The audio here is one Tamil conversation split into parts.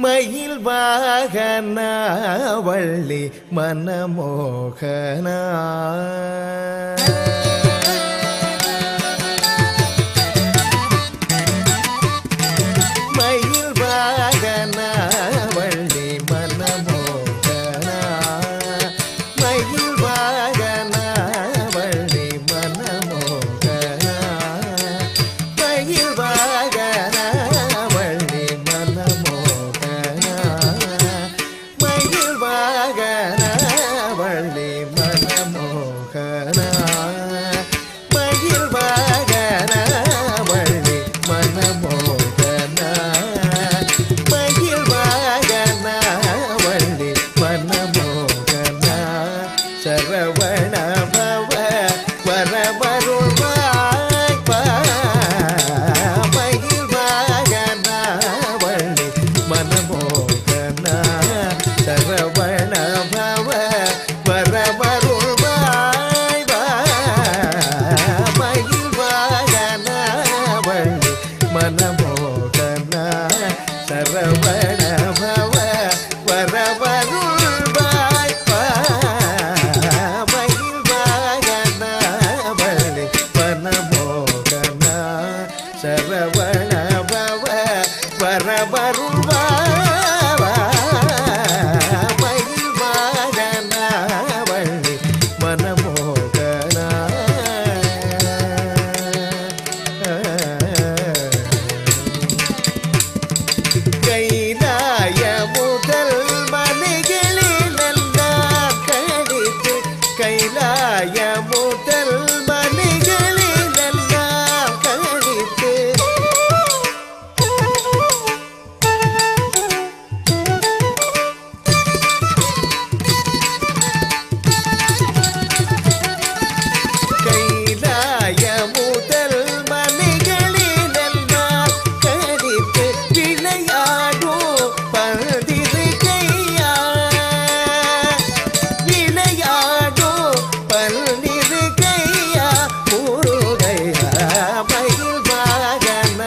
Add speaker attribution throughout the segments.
Speaker 1: மயில் வாகன வள்ளி மனமோகனா மயில் வாகன வள்ளி மனமோகனா மயில் வாகன வள்ளி மனமோகனா மயில் வாகன வள்ளி மனமோகனா மயில் வாகன வள்ளி மனமோகனா மயில் வாகன வள்ளி மனமோகனா மயில் வாகன வள்ளி மனமோகனா சரவண பவ வரவருள்வாய் மயில் வாகன வள்ளி மனமோகனா சரவண பவ வரவருள்வாய் மயில் வாகன வள்ளி மனமோகனா சரவண பவ வரவருள்வாய் மயில் வாகன வள்ளி மனமோகனா சரவண பவ வரவருள்வாய் மயில் வாகன வள்ளி மனமோகனா கைலாய முதல் மலைகளில் எல்லாம் கழித்து கைலாய முதல் மலைகளில் எல்லாம் கழித்து கைலாய முதல் மலைகளில் எல்லாம் கழித்து விளையாடோ பல்திரு கையா விளையாடோ பல்திரு கையா முருகையா மயில் வாகன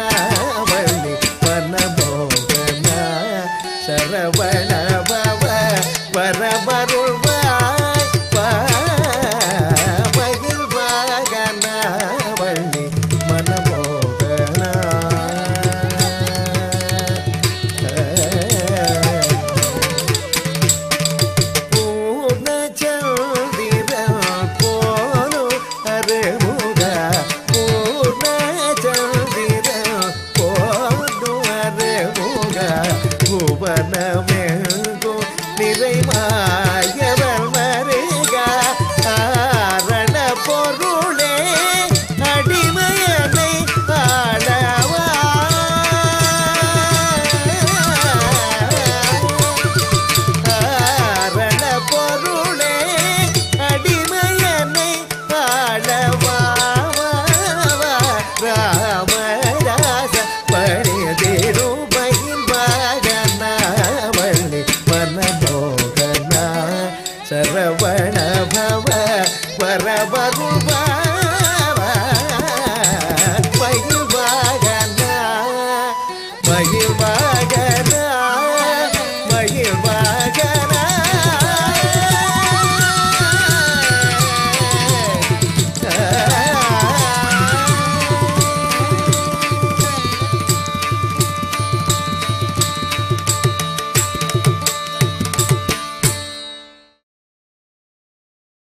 Speaker 1: வள்ளி மனமோகனா சரவண பவ வரவருள்வாய் மயில் வாகன வள்ளி மனமோகனா பூர்ணச்சந்திரன் போலும் அருமுக பூர்ணச்சந்திரன் போலும் அருமுக புவனமெங்கும் நிறைமாயவர் மருக ஆரண பொருளே அடிமையனை ஆளவா ஆரண பொருளே அடிமையனை ஆளவா ராமராச பணிதேரு மயில் வாகன வள்ளி மனமோகனா சரவண பவ வரவருள்வாய்